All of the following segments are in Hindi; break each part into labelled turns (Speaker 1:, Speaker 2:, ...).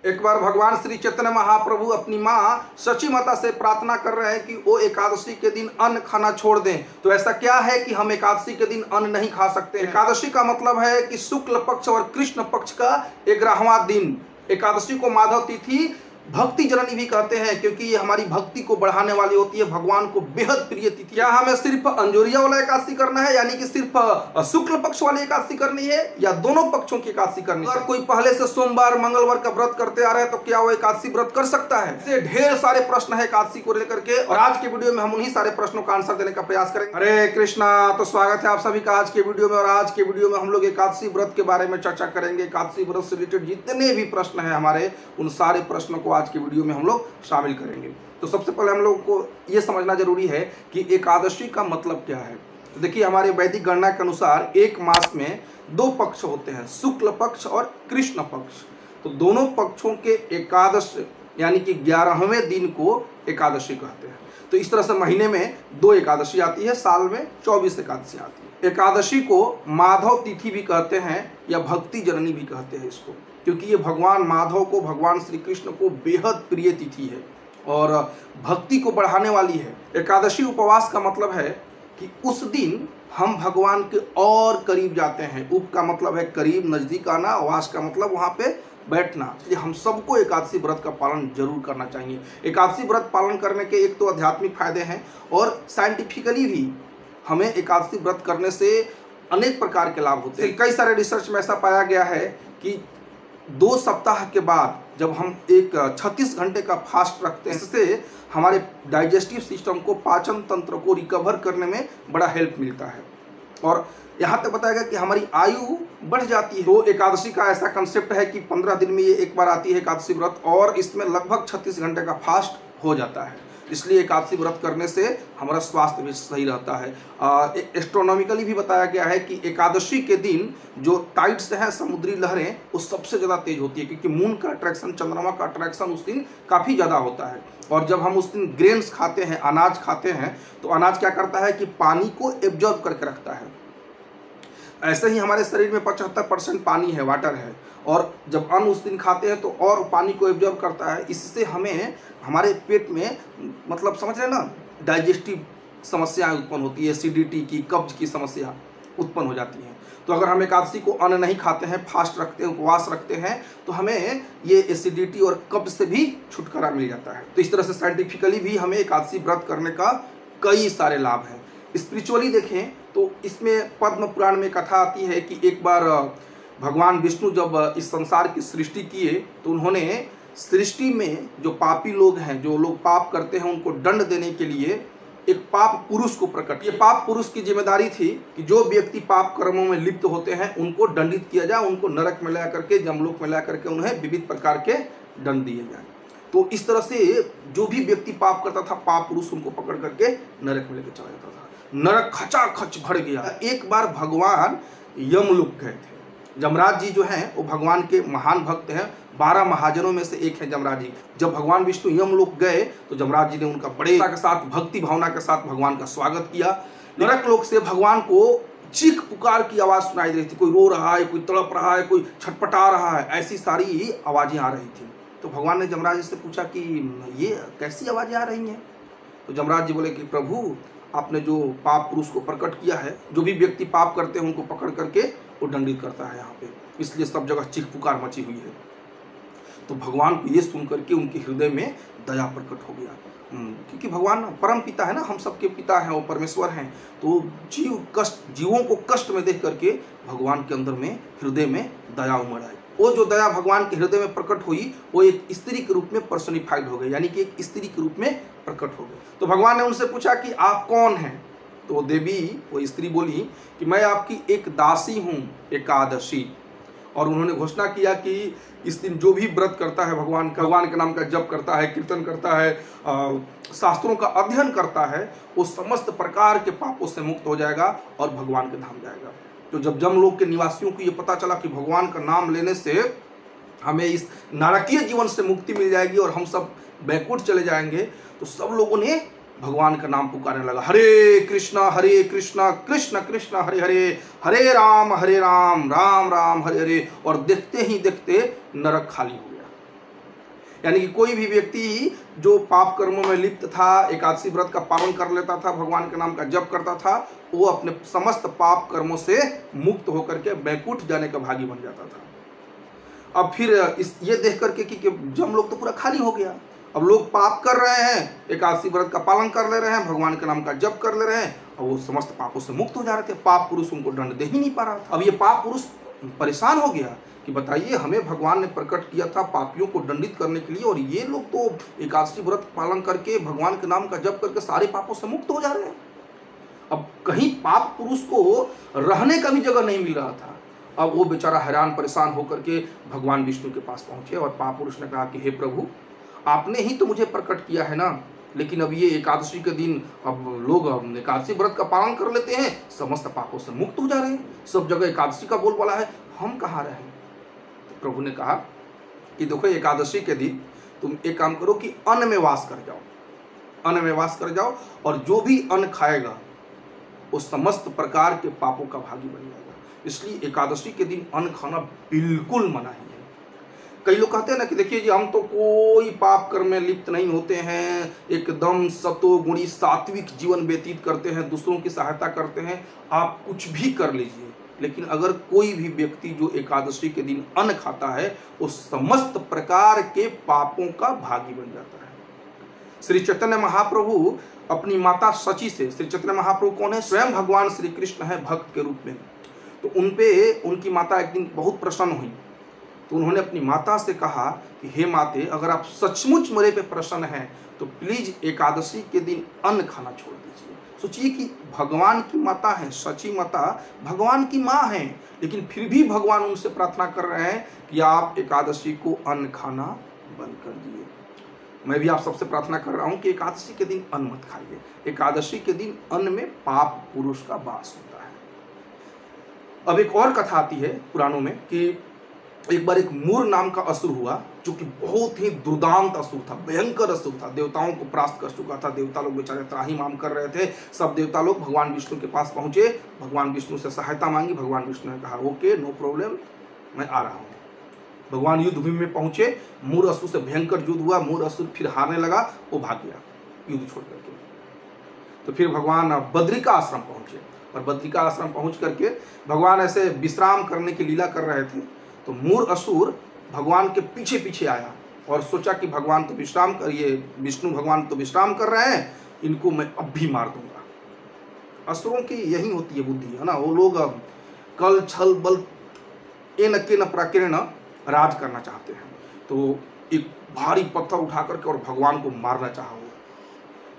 Speaker 1: एक बार भगवान श्री चैतन्य महाप्रभु अपनी माँ सची माता से प्रार्थना कर रहे हैं कि वो एकादशी के दिन अन्न खाना छोड़ दें। तो ऐसा क्या है कि हम एकादशी के दिन अन्न नहीं खा सकते? एकादशी का मतलब है कि शुक्ल पक्ष और कृष्ण पक्ष का 11वां दिन। एकादशी को माधव तिथि भक्ति जननी भी कहते हैं, क्योंकि ये हमारी भक्ति को बढ़ाने वाली होती है, भगवान को बेहद प्रिय तिथि। क्या हमें सिर्फ अंजोरिया वाला एकादशी करना है, यानी कि सिर्फ शुक्ल पक्ष वाली एकादशी करनी है, या दोनों पक्षों की एकादशी करनी है? अगर कोई पहले से सोमवार मंगलवार का व्रत करते आ रहे हैं तो क्या वो एकादशी व्रत कर सकता है? इससे ढेर सारे प्रश्न है एकादशी को लेकर के, और आज के वीडियो में हम उन्हीं सारे प्रश्नों का आंसर देने का प्रयास करेंगे। हरे कृष्णा। तो स्वागत है आप सभी का आज के वीडियो में, और आज के वीडियो में हम लोग एकादशी व्रत के बारे में चर्चा करेंगे। एकादशी व्रत से रिलेटेड जितने भी प्रश्न है हमारे, उन सारे प्रश्नों को आज के वीडियो में हम लोग शामिल करेंगे। तो सबसे पहले हम लोगों को यह समझना जरूरी है कि एकादशी का मतलब क्या है। तो देखिए, हमारे वैदिक गणना के अनुसार एक मास में 2 पक्ष होते हैं, शुक्ल पक्ष और कृष्ण पक्ष। तो दोनों पक्षों के एकादश यानी कि 11वें दिन को एकादशी कहते हैं। तो इस तरह से महीने में 2 एकादशी आती है, साल में 24 एकादशी आती है। एकादशी को माधव तिथि भी कहते हैं या भक्ति जननी भी कहते हैं इसको, क्योंकि ये भगवान माधव को, भगवान श्री कृष्ण को बेहद प्रिय तिथि है और भक्ति को बढ़ाने वाली है। एकादशी उपवास का मतलब है कि उस दिन हम भगवान के और करीब जाते हैं। उप का मतलब है करीब, नज़दीक आना, वास का मतलब वहाँ पे बैठना। इसलिए हम सबको एकादशी व्रत का पालन जरूर करना चाहिए। एकादशी व्रत पालन करने के एक तो आध्यात्मिक फायदे हैं, और साइंटिफिकली भी हमें एकादशी व्रत करने से अनेक प्रकार के लाभ होते हैं। कई सारे रिसर्च में ऐसा पाया गया है कि 2 सप्ताह के बाद जब हम एक 36 घंटे का फास्ट रखते हैं, इससे हमारे डाइजेस्टिव सिस्टम को, पाचन तंत्र को रिकवर करने में बड़ा हेल्प मिलता है, और यहाँ तक बताया गया कि हमारी आयु बढ़ जाती है। तो एकादशी का ऐसा कंसेप्ट है कि 15 दिन में ये एक बार आती है एकादशी व्रत, और इसमें लगभग 36 घंटे का फास्ट हो जाता है। इसलिए एकादशी व्रत करने से हमारा स्वास्थ्य भी सही रहता है। एस्ट्रोनॉमिकली भी बताया गया है कि एकादशी के दिन जो टाइड्स हैं, समुद्री लहरें, वो सबसे ज़्यादा तेज होती है, क्योंकि मून का अट्रैक्शन, चंद्रमा का अट्रैक्शन उस दिन काफ़ी ज़्यादा होता है। और जब हम उस दिन ग्रेन्स खाते हैं, अनाज खाते हैं, तो अनाज क्या करता है कि पानी को एब्जॉर्ब करके रखता है। ऐसे ही हमारे शरीर में 75% पानी है, वाटर है, और जब अन्न उस दिन खाते हैं तो और पानी को एब्जॉर्ब करता है। इससे हमें हमारे पेट में, मतलब समझ रहे हैं ना, डाइजेस्टिव समस्याएं उत्पन्न होती है, एसिडिटी की, कब्ज की समस्या उत्पन्न हो जाती है। तो अगर हम एकादशी को अन्न नहीं खाते हैं, फास्ट रखते हैं, उपवास रखते हैं, तो हमें ये एसिडिटी और कब्ज से भी छुटकारा मिल जाता है। तो इस तरह से साइंटिफिकली भी हमें एकादशी व्रत करने का कई सारे लाभ हैं। स्पिरिचुअली देखें तो इसमें पद्म पुराण में कथा आती है कि एक बार भगवान विष्णु जब इस संसार की सृष्टि किए, तो उन्होंने सृष्टि में जो पापी लोग हैं, जो लोग पाप करते हैं, उनको दंड देने के लिए एक पाप पुरुष को प्रकट। ये पाप पुरुष की जिम्मेदारी थी कि जो व्यक्ति पाप कर्मों में लिप्त होते हैं उनको दंडित किया जाए, उनको नरक में ला करके, जमलोक में ला करके उन्हें विविध प्रकार के दंड दिए जाए। तो इस तरह से जो भी व्यक्ति पाप करता था, पाप पुरुष उनको पकड़ करके नरक में लेकर चला जाता था। नरक खचाखच भर गया। एक बार भगवान यमलोक गए थे। जमराज जी जो हैं वो भगवान के महान भक्त हैं, 12 महाजनों में से एक है जमराज जी। जब भगवान विष्णु यमलोक गए तो जमराज जी ने उनका बड़े के साथ, भक्ति भावना के साथ भगवान का स्वागत किया। नरक लोक से भगवान को चीख पुकार की आवाज़ सुनाई दे रही थी। कोई रो रहा है, कोई तड़प रहा है, कोई छटपटा रहा है, ऐसी सारी आवाज़ें आ रही थी। तो भगवान ने जमराज जी से पूछा कि ये कैसी आवाज़ें आ रही हैं? तो जमराज जी बोले कि प्रभु, आपने जो पाप पुरुष को प्रकट किया है, जो भी व्यक्ति पाप करते हैं उनको पकड़ करके वो दंडित करता है यहाँ पे, इसलिए सब जगह चीख पुकार मची हुई है। तो भगवान को ये सुन करके उनके हृदय में दया प्रकट हो गया, क्योंकि भगवान परम पिता है ना, हम सबके पिता हैं, वो परमेश्वर हैं। तो जीवों को कष्ट में देख करके भगवान के अंदर में, हृदय में दया उमड़ आई। वो जो दया भगवान के हृदय में प्रकट हुई, वो एक स्त्री के रूप में पर्सोनिफाइड हो गई, यानी कि एक स्त्री के रूप में प्रकट हो गई। तो भगवान ने उनसे पूछा कि आप कौन हैं? तो वो देवी, वो स्त्री बोली कि मैं आपकी एक दासी हूँ, एकादशी। और उन्होंने घोषणा किया कि इस दिन जो भी व्रत करता है, भगवान के नाम का जप करता है, कीर्तन करता है, शास्त्रों का अध्ययन करता है, वो समस्त प्रकार के पापों से मुक्त हो जाएगा और भगवान के धाम जाएगा। तो जब जमलोक के निवासियों को ये पता चला कि भगवान का नाम लेने से हमें इस नारकीय जीवन से मुक्ति मिल जाएगी और हम सब बैकुंठ चले जाएंगे, तो सब लोगों ने भगवान का नाम पुकारने लगा, हरे कृष्णा कृष्ण कृष्ण हरे हरे, हरे राम राम राम हरे हरे। और देखते ही देखते नरक खाली हो गया। यानी कि कोई भी व्यक्ति जो पाप कर्मों में लिप्त था, एकादशी व्रत का पालन कर लेता था, भगवान के नाम का जप करता था, वो अपने समस्त पाप कर्मों से मुक्त होकर के बैकुंठ जाने का भागी बन जाता था। अब फिर ये देख करके कि जम लोग तो पूरा खाली हो गया, अब लोग पाप कर रहे हैं, एकादशी व्रत का पालन कर ले रहे हैं, भगवान के नाम का जप कर ले रहे हैं, और वो समस्त पापों से मुक्त हो जा रहे थे। पाप पुरुष उनको दंड दे ही नहीं पा रहा था। अब ये पाप पुरुष परेशान हो गया कि बताइए, हमें भगवान ने प्रकट किया था पापियों को दंडित करने के लिए, और ये लोग तो एकादशी व्रत पालन करके भगवान के नाम का जप करके सारे पापों से मुक्त हो जा रहे हैं। अब कहीं पाप पुरुष को रहने का भी जगह नहीं मिल रहा था। अब वो बेचारा हैरान परेशान होकर के भगवान विष्णु के पास पहुंचे, और पाप पुरुष ने कहा कि हे प्रभु, आपने ही तो मुझे प्रकट किया है ना, लेकिन अब ये एकादशी के दिन अब लोग एकादशी व्रत का पालन कर लेते हैं, समस्त पापों से मुक्त हो जा रहे हैं, सब जगह एकादशी का बोलबाला है, हम कहाँ रहे। तो प्रभु ने कहा कि देखो, एकादशी के दिन तुम एक काम करो कि अन्न में वास कर जाओ, अन्न में वास कर जाओ, और जो भी अन्न खाएगा वो समस्त प्रकार के पापों का भागी बन जाएगा। इसलिए एकादशी के दिन अन्न खाना बिल्कुल मना ही है। कई लोग कहते हैं ना कि देखिए जी, हम तो कोई पाप कर्म में लिप्त नहीं होते हैं, एकदम सतोगुणी सात्विक जीवन व्यतीत करते हैं, दूसरों की सहायता करते हैं, आप कुछ भी कर लीजिए, लेकिन अगर कोई भी व्यक्ति जो एकादशी के दिन अन्न खाता है, वो समस्त प्रकार के पापों का भागी बन जाता है। श्री चैतन्य महाप्रभु अपनी माता सची से, श्री चैतन्य महाप्रभु कौन है? स्वयं भगवान श्री कृष्ण है भक्त के रूप में। तो उनकी माता एक दिन बहुत प्रसन्न हुई, तो उन्होंने अपनी माता से कहा कि हे माते, अगर आप सचमुच मेरे पे प्रसन्न हैं तो प्लीज एकादशी के दिन अन्न खाना छोड़ दीजिए। सोचिए कि भगवान की माता है, सची माता भगवान की माँ है, लेकिन फिर भी भगवान उनसे प्रार्थना कर रहे हैं कि आप एकादशी को अन्न खाना बंद कर दिए। मैं भी आप सबसे प्रार्थना कर रहा हूँ कि एकादशी के दिन अन्न मत खाइए। एकादशी के दिन अन्न में पाप पुरुष का वास होता है। अब एक और कथा आती है पुराणों में कि एक बार एक मूर नाम का असुर हुआ, जो कि बहुत ही दुर्दांत असुर था, भयंकर असुर था, देवताओं को परास्त कर चुका था। देवता लोग बेचारे त्राहिमाम कर रहे थे। सब देवता लोग भगवान विष्णु के पास पहुंचे, भगवान विष्णु से सहायता मांगी। भगवान विष्णु ने कहा ओके, नो प्रॉब्लम, मैं आ रहा हूँ। भगवान युद्ध भूमि में पहुंचे, मूर असुर से भयंकर युद्ध हुआ। मूर असुर फिर हारने लगा, वो भाग गया युद्ध छोड़ करके। तो फिर भगवान बद्रिका आश्रम पहुंचे, और बद्रिका आश्रम पहुंच करके भगवान ऐसे विश्राम करने की लीला कर रहे थे। तो मूर असुर भगवान के पीछे पीछे आया और सोचा कि भगवान तो विश्राम कर, ये विष्णु भगवान तो विश्राम कर रहे हैं, इनको मैं अब भी मार दूंगा। असुरों की यही होती है बुद्धि, है ना। वो लोग कल छल बल एन के न प्राकीर्ण राज करना चाहते हैं। तो एक भारी पत्थर उठा करके और भगवान को मारना चाहा।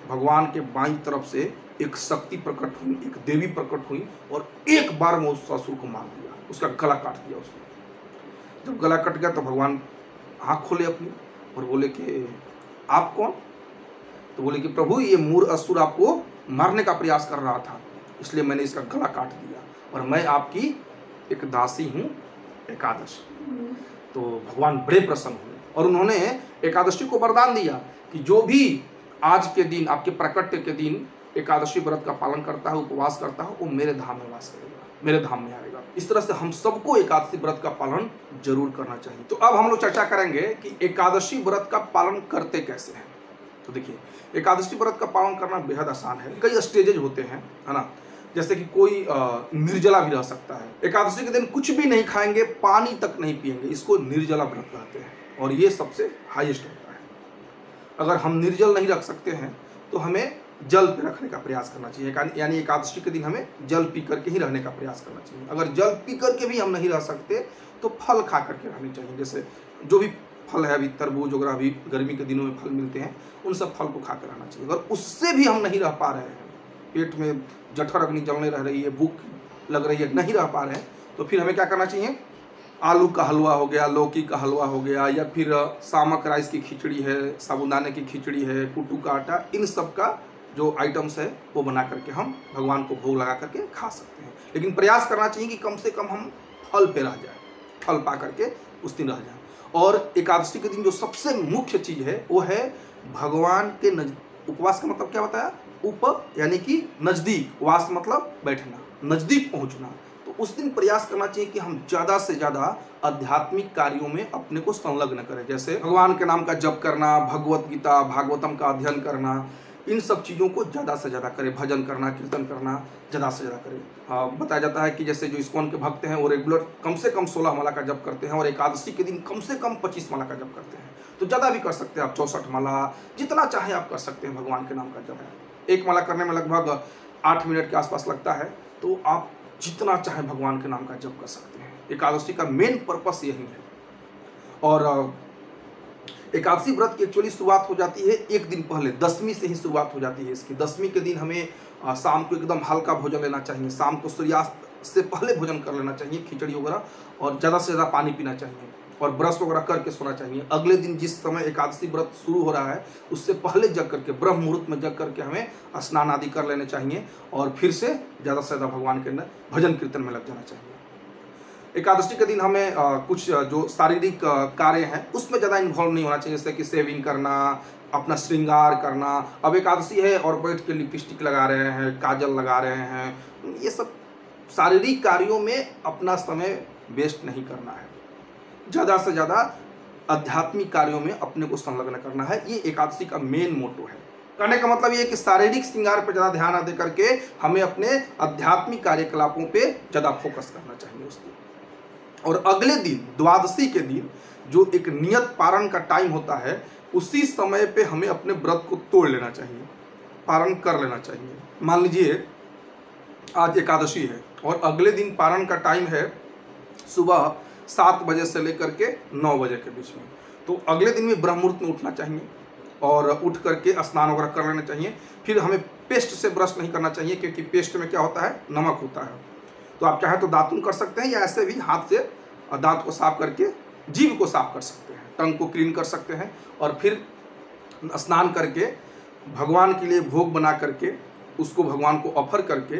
Speaker 1: भगवान के बाईं तरफ से एक शक्ति प्रकट हुई, एक देवी प्रकट हुई, और एक बार में उस असुर को मार दिया, उसका गला काट दिया उसने। जब गला कट गया तो भगवान आँख खोले अपनी और बोले कि आप कौन? तो बोले कि प्रभु, ये मूर असुर आपको मारने का प्रयास कर रहा था, इसलिए मैंने इसका गला काट दिया, और मैं आपकी एक दासी हूँ एकादशी। तो भगवान बड़े प्रसन्न हुए और उन्होंने एकादशी को वरदान दिया कि जो भी आज के दिन, आपके प्राकट्य के दिन एकादशी व्रत का पालन करता है, उपवास करता है, वो मेरे धाम में वास करेगा, मेरे धाम में आएगा। इस तरह से हम सबको एकादशी व्रत का पालन जरूर करना चाहिए। तो अब हम लोग चर्चा करेंगे कि एकादशी व्रत का पालन करते कैसे हैं। तो देखिए, एकादशी व्रत का पालन करना बेहद आसान है। कई स्टेजेज होते हैं, है ना। जैसे कि कोई निर्जला भी रह सकता है। एकादशी के दिन कुछ भी नहीं खाएंगे, पानी तक नहीं पिएंगे, इसको निर्जला व्रत कहते हैं, और ये सबसे हाईएस्ट होता है। अगर हम निर्जल नहीं रख सकते हैं तो हमें जल पे रखने का प्रयास करना चाहिए, यानी एकादशी के दिन हमें जल पी करके ही रहने का प्रयास करना चाहिए। अगर जल पी करके भी हम नहीं रह सकते तो फल खा करके रहनी चाहिए। जैसे जो भी फल है, अभी तरबूज वगैरह अभी गर्मी के दिनों में फल मिलते हैं, उन सब फल को खा कर रहना चाहिए। अगर उससे भी हम नहीं रह पा रहे हैं, पेट में जठर अग्नि जलने रह रही है, भूख लग रही है, नहीं रह पा रहे हैं, तो फिर हमें क्या करना चाहिए? आलू का हलवा हो गया, लौकी का हलवा हो गया, या फिर सामक राइस की खिचड़ी है, साबूदाने की खिचड़ी है, कुट्टू का आटा, इन सब का जो आइटम्स है वो बना करके हम भगवान को भोग लगा करके खा सकते हैं। लेकिन प्रयास करना चाहिए कि कम से कम हम फल पे रह जाए, फल पा करके उस दिन रह जाए। और एकादशी के दिन जो सबसे मुख्य चीज़ है वो है भगवान के उपवास का मतलब क्या बताया? उप यानी कि नज़दीक, वास मतलब बैठना, नज़दीक पहुंचना। तो उस दिन प्रयास करना चाहिए कि हम ज़्यादा से ज़्यादा आध्यात्मिक कार्यों में अपने को संलग्न करें। जैसे भगवान के नाम का जप करना, भगवत गीता भागवतम का अध्ययन करना, इन सब चीज़ों को ज़्यादा से ज़्यादा करें। भजन करना, कीर्तन करना ज़्यादा से ज़्यादा करें। बताया जाता है कि जैसे जो इस्कॉन के भक्त हैं वो रेगुलर कम से कम 16 माला का जप करते हैं और एकादशी के दिन कम से कम 25 माला का जप करते हैं। तो ज़्यादा भी कर सकते हैं आप, 64 माला, जितना चाहे आप कर सकते हैं भगवान के नाम का जप है। एक माला करने में लगभग 8 मिनट के आसपास लगता है, तो आप जितना चाहे भगवान के नाम का जप कर सकते हैं। एकादशी का मेन पर्पस यही है। और एकादशी व्रत की एक्चुअली शुरुआत हो जाती है एक दिन पहले, दशमी से ही शुरुआत हो जाती है इसकी। दशमी के दिन हमें शाम को एकदम हल्का भोजन लेना चाहिए। शाम को सूर्यास्त से पहले भोजन कर लेना चाहिए, खिचड़ी वगैरह, और ज़्यादा से ज़्यादा पानी पीना चाहिए और ब्रश वगैरह करके सोना चाहिए। अगले दिन जिस समय एकादशी व्रत शुरू हो रहा है उससे पहले जग करके, ब्रह्म मुहूर्त में जग करके हमें स्नान आदि कर लेने चाहिए और फिर से ज़्यादा भगवान के भजन कीर्तन में लग जाना चाहिए। एकादशी के दिन हमें कुछ जो शारीरिक कार्य हैं उसमें ज़्यादा इन्वॉल्व नहीं होना चाहिए, जैसे कि सेविंग करना, अपना श्रृंगार करना। अब एकादशी है और बैठ के लिपस्टिक लगा रहे हैं, काजल लगा रहे हैं, ये सब शारीरिक कार्यों में अपना समय वेस्ट नहीं करना है। ज़्यादा से ज़्यादा आध्यात्मिक कार्यों में अपने को संलग्न करना है। ये एकादशी का मेन मोटो है। कहने का मतलब ये है कि शारीरिक श्रृंगार पर ज़्यादा ध्यान न दे करके हमें अपने आध्यात्मिक कार्यकलापों पे ज़्यादा फोकस करना चाहिए उस दिन। और अगले दिन, द्वादशी के दिन, जो एक नियत पारण का टाइम होता है, उसी समय पे हमें अपने व्रत को तोड़ लेना चाहिए, पारण कर लेना चाहिए। मान लीजिए आज एकादशी है और अगले दिन पारण का टाइम है सुबह 7 बजे से लेकर के 9 बजे के बीच में, तो अगले दिन में ब्रह्म मुहूर्त में उठना चाहिए और उठ करके स्नान वगैरह कर लेना चाहिए। फिर हमें पेस्ट से ब्रश नहीं करना चाहिए, क्योंकि पेस्ट में क्या होता है, नमक होता है। तो आप चाहे तो दातुन कर सकते हैं या ऐसे भी हाथ से दांत को साफ करके जीभ को साफ कर सकते हैं, टंग को क्लीन कर सकते हैं और फिर स्नान करके भगवान के लिए भोग बना करके उसको भगवान को ऑफर करके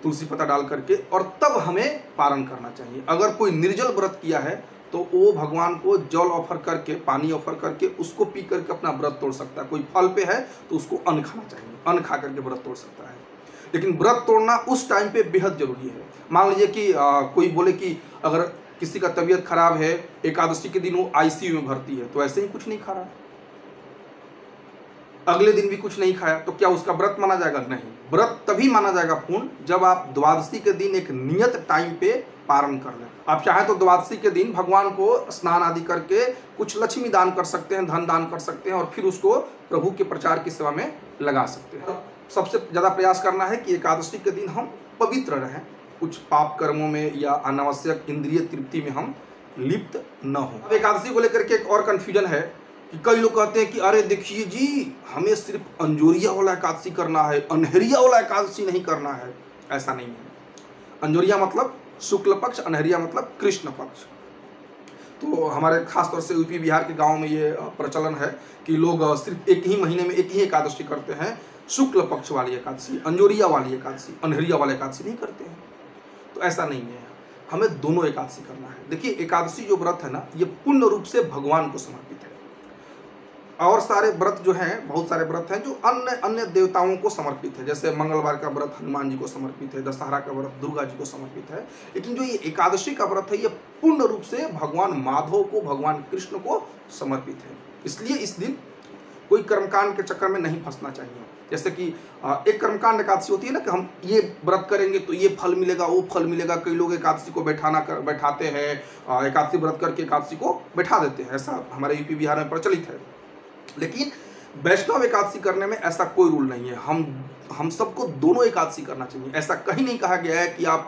Speaker 1: तुलसी पत्ता डाल करके और तब हमें पारण करना चाहिए। अगर कोई निर्जल व्रत किया है तो वो भगवान को जल ऑफर करके, पानी ऑफर करके उसको पी करके अपना व्रत तोड़ सकता है। कोई फल पे है तो उसको अन्न खाना चाहिए, अन्न खा करके व्रत तोड़ सकता है। लेकिन व्रत तोड़ना उस टाइम पे बेहद जरूरी है। मान लीजिए कि कोई बोले कि अगर किसी का तबीयत खराब है, एकादशी के दिन वो आईसीयू में भर्ती है, तो ऐसे ही कुछ नहीं खा रहा, अगले दिन भी कुछ नहीं खाया, तो क्या उसका व्रत माना जाएगा? नहीं। व्रत तभी माना जाएगा पूर्ण जब आप द्वादशी के दिन एक नियत टाइम पे पारण कर लें। आप चाहे तो द्वादशी के दिन भगवान को स्नान आदि करके कुछ लक्ष्मी दान कर सकते हैं, धन दान कर सकते हैं और फिर उसको प्रभु के प्रचार की सेवा में लगा सकते हैं। सबसे ज़्यादा प्रयास करना है कि एकादशी के दिन हम पवित्र रहें, कुछ पाप कर्मों में या अनावश्यक इंद्रिय तृप्ति में हम लिप्त न हो। अब एकादशी को लेकर के एक और कन्फ्यूजन है कि कई लोग कहते हैं कि अरे देखिए जी, हमें सिर्फ अंजोरिया वाला एकादशी करना है, अनहरिया वाला एकादशी नहीं करना है। ऐसा नहीं है। अंजोरिया मतलब शुक्ल पक्ष, अनहरिया मतलब कृष्ण पक्ष। तो हमारे खासतौर से यूपी बिहार के गाँव में ये प्रचलन है कि लोग सिर्फ एक ही महीने में एक ही एकादशी करते हैं, शुक्ल पक्ष वाली एकादशी, अंजोरिया वाली एकादशी, अनहरिया वाली एकादशी नहीं करते हैं। तो ऐसा नहीं है, हमें दोनों एकादशी करना है। देखिए एकादशी जो व्रत है ना, ये पूर्ण रूप से भगवान को समर्पित है। और सारे व्रत जो हैं, बहुत सारे व्रत हैं जो अन्य अन्य देवताओं को समर्पित है। जैसे मंगलवार का व्रत हनुमान जी को समर्पित है, दशहरा का व्रत दुर्गा जी को समर्पित है। लेकिन जो ये एकादशी का व्रत है, ये पूर्ण रूप से भगवान माधव को, भगवान कृष्ण को समर्पित है। इसलिए इस दिन कोई कर्मकांड के चक्कर में नहीं फंसना चाहिए। जैसे कि एक कर्मकांड एकादशी होती है ना, कि हम ये व्रत करेंगे तो ये फल मिलेगा, वो फल मिलेगा। कई लोग एकादशी को बैठाते हैं, एकादशी व्रत करके एकादशी को बैठा देते हैं। ऐसा हमारे यूपी बिहार में प्रचलित है। लेकिन वैष्णव एकादशी करने में ऐसा कोई रूल नहीं है। हम सबको दोनों एकादशी करना चाहिए। ऐसा कहीं नहीं कहा गया है कि आप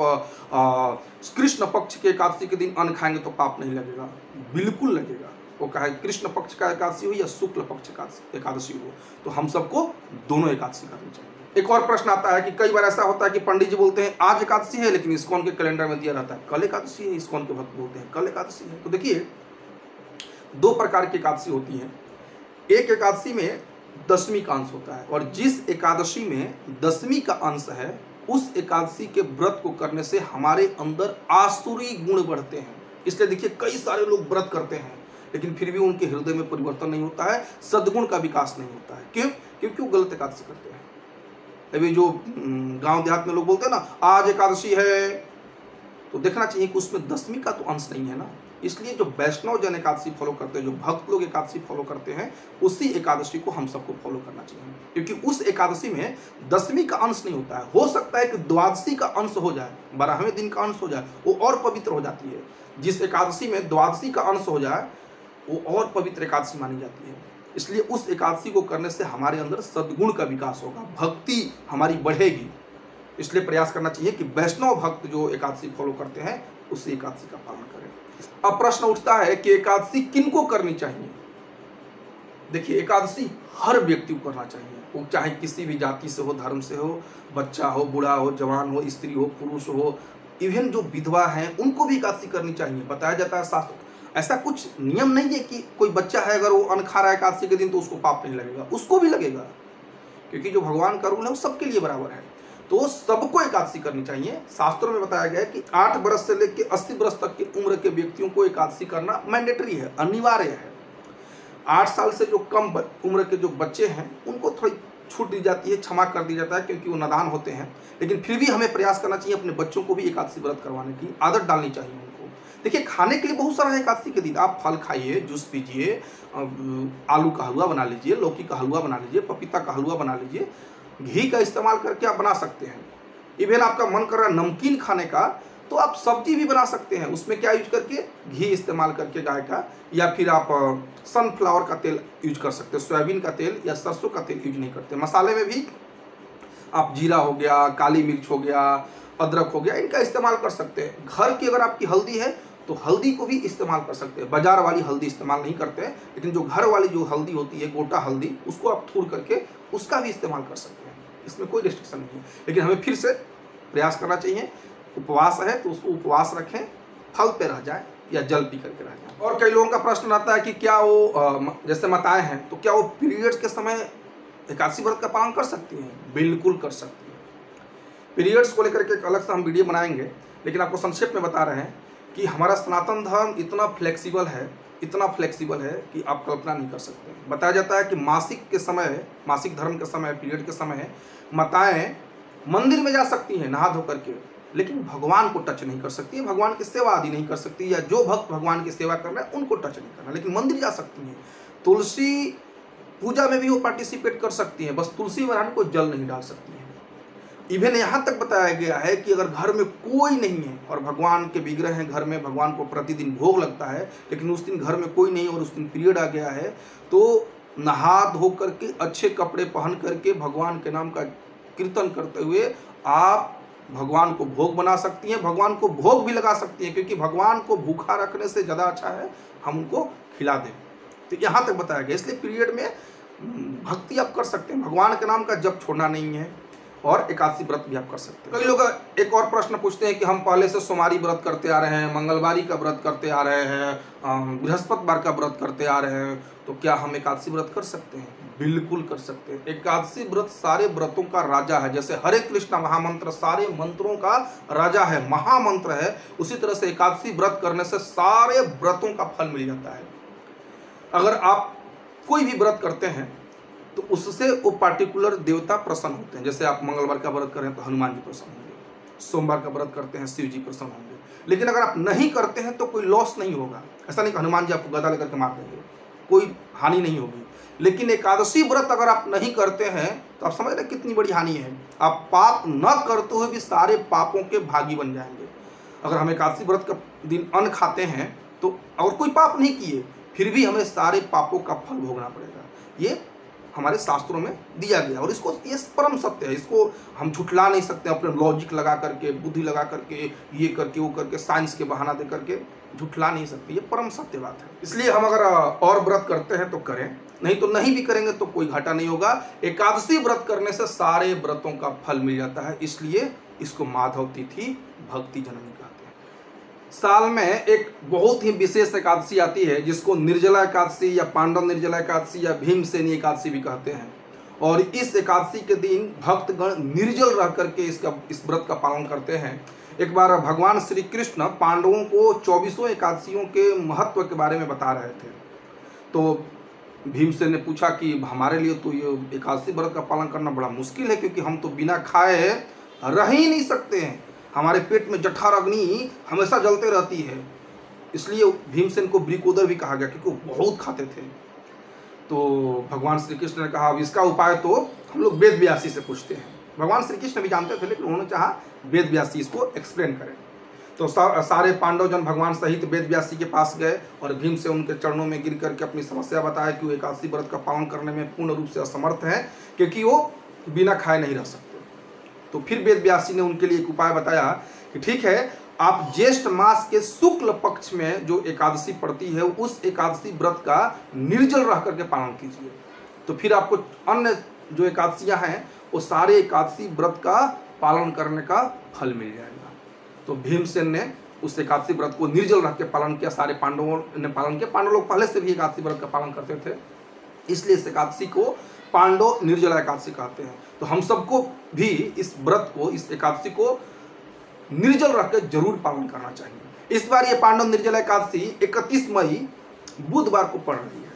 Speaker 1: कृष्ण पक्ष के एकादशी के दिन अन्न खाएंगे तो पाप नहीं लगेगा, बिल्कुल लगेगा। वो कहे कृष्ण पक्ष का एकादशी हो या शुक्ल पक्ष एकादशी हो, तो हम सबको दोनों एकादशी करनी चाहिए। एक और प्रश्न आता है कि कई बार ऐसा होता है कि पंडित जी बोलते हैं आज एकादशी है, लेकिन इस्कॉन के कैलेंडर में दिया रहता है कल एकादशी है। इस्कॉन के भक्त बोलते हैं कल एकादशी है। तो देखिए, दो प्रकार की एकादशी होती है। एक एकादशी में दशमी का अंश होता है, और जिस एकादशी में दशमी का अंश है, उस एकादशी के व्रत को करने से हमारे अंदर आसुरी गुण बढ़ते हैं। इसलिए देखिए, कई सारे लोग व्रत करते हैं लेकिन फिर भी उनके हृदय में परिवर्तन नहीं होता है, सद्गुण का विकास नहीं होता है। क्यों? क्योंकि वो गलत एकादशी करते हैं। अभी जो गांव देहात में लोग बोलते हैं ना, आज एकादशी है, तो देखना चाहिए कि उसमें दशमी का तो अंश नहीं है ना। इसलिए जो वैष्णव जन एकादशी फॉलो करते हैं, जो भक्त लोग एकादशी फॉलो करते हैं, उसी एकादशी को हम सबको फॉलो करना चाहिए, क्योंकि उस एकादशी में दशमी का अंश नहीं होता है। हो सकता है कि द्वादशी का अंश हो जाए, 12वें दिन का अंश हो जाए, वो और पवित्र हो जाती है। जिस एकादशी में द्वादशी का अंश हो जाए वो और पवित्र एकादशी मानी जाती है। इसलिए उस एकादशी को करने से हमारे अंदर सद्गुण का विकास होगा, भक्ति हमारी बढ़ेगी। इसलिए प्रयास करना चाहिए कि वैष्णव भक्त जो एकादशी फॉलो करते हैं उसी एकादशी का पालन करें। अब प्रश्न उठता है कि एकादशी किनको करनी चाहिए। देखिए, एकादशी हर व्यक्ति को करना चाहिए, वो चाहे किसी भी जाति से हो, धर्म से हो, बच्चा हो, बूढ़ा हो, जवान हो, स्त्री हो, पुरुष हो, इवन जो विधवा हैं उनको भी एकादशी करनी चाहिए। बताया जाता है शास्त्र, ऐसा कुछ नियम नहीं है कि कोई बच्चा है अगर वो अन्न खा रहा है एकादशी के दिन तो उसको पाप नहीं लगेगा, उसको भी लगेगा, क्योंकि जो भगवान का रूल है वो सबके लिए बराबर है। तो सबको एकादशी करनी चाहिए। शास्त्रों में बताया गया है कि 8 वर्ष से लेकर 80 वर्ष तक की उम्र के व्यक्तियों को एकादशी करना मैंडेटरी है, अनिवार्य है। 8 साल से जो कम उम्र के जो बच्चे हैं उनको थोड़ी छूट दी जाती है, क्षमा कर दी जाता है, क्योंकि वो नादान होते हैं। लेकिन फिर भी हमें प्रयास करना चाहिए अपने बच्चों को भी एकादशी व्रत करवाने की आदत डालनी चाहिए उनको। देखिए, खाने के लिए बहुत सारा है एकादशी के दिन। आप फल खाइए, जूस पीजिए, आलू का हलवा बना लीजिए, लौकी का हलवा बना लीजिए, पपीता का हलवा बना लीजिए, घी का इस्तेमाल करके आप बना सकते हैं। इवन आपका मन कर रहा है नमकीन खाने का, तो आप सब्जी भी बना सकते हैं। उसमें क्या यूज करके, घी इस्तेमाल करके गाय का, या फिर आप सनफ्लावर का तेल यूज कर सकते हैं, सोयाबीन का तेल या सरसों का तेल यूज नहीं करते। मसाले में भी आप जीरा हो गया, काली मिर्च हो गया, अदरक हो गया, इनका इस्तेमाल कर सकते हैं। घर की अगर आपकी हल्दी है तो हल्दी को भी इस्तेमाल कर सकते हैं। बाजार वाली हल्दी इस्तेमाल नहीं करते हैं, लेकिन जो घर वाली जो हल्दी होती है, गोटा हल्दी, उसको आप थूड़ करके उसका भी इस्तेमाल कर सकते हैं। इसमें कोई रिस्ट्रिक्शन नहीं है। लेकिन हमें फिर से प्रयास करना चाहिए, उपवास है तो उसको उपवास रखें, फल पे रह जाए या जल पी करके रह जाए। और कई लोगों का प्रश्न आता है कि क्या वो जैसे माताएं हैं तो क्या वो पीरियड्स के समय एकादशी व्रत का पालन कर सकती हैं? बिल्कुल कर सकती हैं। पीरियड्स को लेकर के एक अलग से हम वीडियो बनाएंगे, लेकिन आपको संक्षेप में बता रहे हैं कि हमारा सनातन धर्म इतना फ्लेक्सिबल है कि आप कल्पना नहीं कर सकते। बताया जाता है कि मासिक के समय, मासिक धर्म के समय, पीरियड के समय माताएं मंदिर में जा सकती हैं नहा धो करके, लेकिन भगवान को टच नहीं कर सकती है, भगवान की सेवा आदि नहीं कर सकती, या जो भक्त भगवान की सेवा कर रहे हैं उनको टच नहीं करना, लेकिन मंदिर जा सकती हैं। तुलसी पूजा में भी वो पार्टिसिपेट कर सकती हैं, बस तुलसी महारानी को जल नहीं डाल सकती हैं। इवन यहाँ तक बताया गया है कि अगर घर में कोई नहीं है और भगवान के विग्रह हैं घर में, भगवान को प्रतिदिन भोग लगता है, लेकिन उस दिन घर में कोई नहीं और उस दिन पीरियड आ गया है, तो नहा धो करके अच्छे कपड़े पहन करके भगवान के नाम का कीर्तन करते हुए आप भगवान को भोग बना सकती हैं, भगवान को भोग भी लगा सकती हैं, क्योंकि भगवान को भूखा रखने से ज़्यादा अच्छा है हम उनको खिला दें। तो यहाँ तक बताया गया। इसलिए पीरियड में भक्ति आप कर सकते हैं, भगवान के नाम का जप छोड़ना नहीं है, और एकादशी व्रत भी आप कर सकते हैं। कई लोग एक और प्रश्न पूछते हैं कि हम पहले से सोमवारी व्रत करते आ रहे हैं, मंगलवारी का व्रत करते आ रहे हैं, बृहस्पतिवार का व्रत करते आ रहे हैं, तो क्या हम एकादशी व्रत कर सकते हैं? बिल्कुल कर सकते हैं। एकादशी व्रत सारे व्रतों का राजा है। जैसे हरे कृष्णा महामंत्र सारे मंत्रों का राजा है, महामंत्र है, उसी तरह से एकादशी व्रत करने से सारे व्रतों का फल मिल जाता है। अगर आप कोई भी व्रत करते हैं तो उससे वो पार्टिकुलर देवता प्रसन्न होते हैं। जैसे आप मंगलवार का व्रत करें तो हनुमान जी प्रसन्न होंगे, सोमवार का व्रत करते हैं शिव जी प्रसन्न होंगे। लेकिन अगर आप नहीं करते हैं तो कोई लॉस नहीं होगा। ऐसा नहीं कि हनुमान जी आपको गदा लेकर के मार देंगे, कोई हानि नहीं होगी। लेकिन एकादशी व्रत अगर आप नहीं करते हैं तो आप समझ रहे कितनी बड़ी हानि है। आप पाप न करते हुए भी सारे पापों के भागी बन जाएंगे। अगर हम एकादशी व्रत का दिन अन्न खाते हैं तो और कोई पाप नहीं किए, फिर भी हमें सारे पापों का फल भोगना पड़ेगा। ये हमारे शास्त्रों में दिया गया, और इसको ये परम सत्य है। इसको हम झुठला नहीं सकते अपने लॉजिक लगा करके, बुद्धि लगा करके, ये करके वो करके, साइंस के बहाना दे करके झुठला नहीं सकते। ये परम सत्य बात है। इसलिए हम अगर और व्रत करते हैं तो करें, नहीं तो नहीं भी करेंगे तो कोई घाटा नहीं होगा। एकादशी व्रत करने से सारे व्रतों का फल मिल जाता है। इसलिए इसको माधव तिथि भक्ति जननी कहते हैं। साल में एक बहुत ही विशेष एकादशी आती है जिसको निर्जला एकादशी या पांडव निर्जला एकादशी या भीमसेनी एकादशी भी कहते हैं। और इस एकादशी के दिन भक्तगण निर्जल रह करके इस व्रत का पालन करते हैं। एक बार भगवान श्री कृष्ण पांडवों को 24 एकादशियों के महत्व के बारे में बता रहे थे। तो भीमसेन ने पूछा कि हमारे लिए तो ये एकादशी व्रत का पालन करना बड़ा मुश्किल है, क्योंकि हम तो बिना खाए रह ही नहीं सकते हैं। हमारे पेट में जठर अग्नि हमेशा जलते रहती है, इसलिए भीमसेन को ब्रिकोदर भी कहा गया, क्योंकि वो बहुत खाते थे। तो भगवान श्री कृष्ण ने कहा अब इसका उपाय तो हम लोग वेद व्यासी से पूछते हैं। भगवान श्री कृष्ण भी जानते थे, लेकिन उन्होंने चाहा वेद व्यासी इसको एक्सप्लेन करें। तो सारे पांडव जन भगवान सहित वेद व्यासी के पास गए और भीम से उनके चरणों में गिर करके अपनी समस्या बताया कि वो एकादशी व्रत का पालन करने में पूर्ण रूप से असमर्थ है, क्योंकि वो बिना खाए नहीं रह सकते। तो फिर वेद व्यासी ने उनके लिए एक उपाय बताया कि ठीक है, आप ज्येष्ठ मास के शुक्ल पक्ष में जो एकादशी पड़ती है उस एकादशी व्रत का निर्जल रह करके पालन कीजिए, तो फिर आपको अन्य जो एकादशियां हैं वो सारे एकादशी व्रत का पालन करने का फल मिल जाएगा। तो भीमसेन ने उस एकादशी व्रत को निर्जल रख के पालन किया, सारे पांडवों ने पालन किया। पांडव लोग पहले से भी एकादशी व्रत का पालन करते थे, इसलिए इस एकादशी को पांडव निर्जला एकादशी कहते हैं। तो हम सबको भी इस व्रत को, इस एकादशी को निर्जल रख के जरूर पालन करना चाहिए। इस बार ये पांडव निर्जला एकादशी 31 मई बुधवार को पड़ रही है,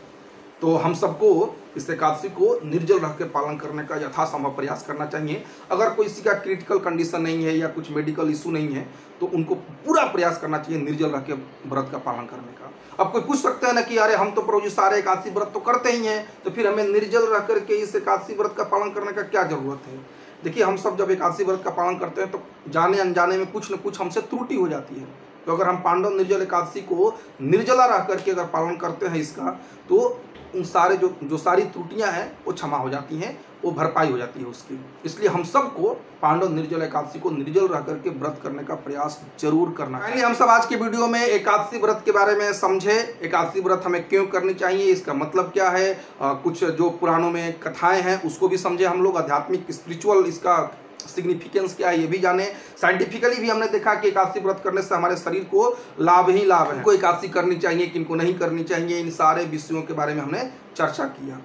Speaker 1: तो हम सबको इस एकादशी को निर्जल रख के पालन करने का यथासंभव प्रयास करना चाहिए। अगर कोई किसी का क्रिटिकल कंडीशन नहीं है या कुछ मेडिकल इशू नहीं है तो उनको पूरा प्रयास करना चाहिए निर्जल रख के व्रत का पालन करने का। अब कोई पूछ सकते हैं ना कि अरे हम तो प्रभु जी सारे एकादशी व्रत तो करते ही हैं, तो फिर हमें निर्जल रह करके इस एकादशी व्रत का पालन करने का क्या जरूरत है। देखिए, हम सब जब एकादशी व्रत का पालन करते हैं तो जाने अनजाने में कुछ न कुछ हमसे त्रुटि हो जाती है। तो अगर हम पांडव निर्जल एकादशी को निर्जला रह करके अगर पालन करते हैं इसका, तो उन सारे जो सारी त्रुटियां हैं वो क्षमा हो जाती हैं, वो भरपाई हो जाती है उसकी। इसलिए हम सबको पांडव निर्जल एकादशी को निर्जल रह करके व्रत करने का प्रयास जरूर करना चाहिए। हम सब आज के वीडियो में एकादशी व्रत के बारे में समझे, एकादशी व्रत हमें क्यों करनी चाहिए, इसका मतलब क्या है, कुछ जो पुराणों में कथाएं हैं उसको भी समझे हम लोग, आध्यात्मिक स्पिरिचुअल इसका सिग्निफिकेंस क्या है ये भी जाने। साइंटिफिकली भी हमने देखा कि एकादशी व्रत करने से हमारे शरीर को लाभ ही लाभ है। किनको एकादशी करनी चाहिए, किनको नहीं करनी चाहिए, इन सारे विषयों के बारे में हमने चर्चा किया।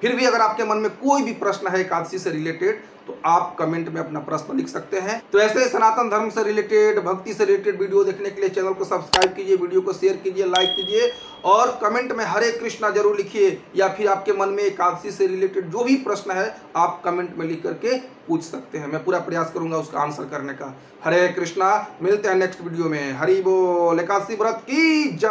Speaker 1: फिर भी अगर आपके मन में कोई भी प्रश्न है एकादशी से रिलेटेड तो आप कमेंट में अपना प्रश्न लिख सकते हैं। तो ऐसे सनातन धर्म से रिलेटेड, भक्ति से रिलेटेड वीडियो देखने के लिए चैनल को सब्सक्राइब कीजिए, वीडियो को शेयर कीजिए, लाइक कीजिए और कमेंट में हरे कृष्णा जरूर लिखिए। या फिर आपके मन में एकादशी से रिलेटेड जो भी प्रश्न है आप कमेंट में लिख करके पूछ सकते हैं, मैं पूरा प्रयास करूंगा उसका आंसर करने का। हरे कृष्णा, मिलते हैं नेक्स्ट वीडियो में। हरि बोल, एकादशी व्रत की जय।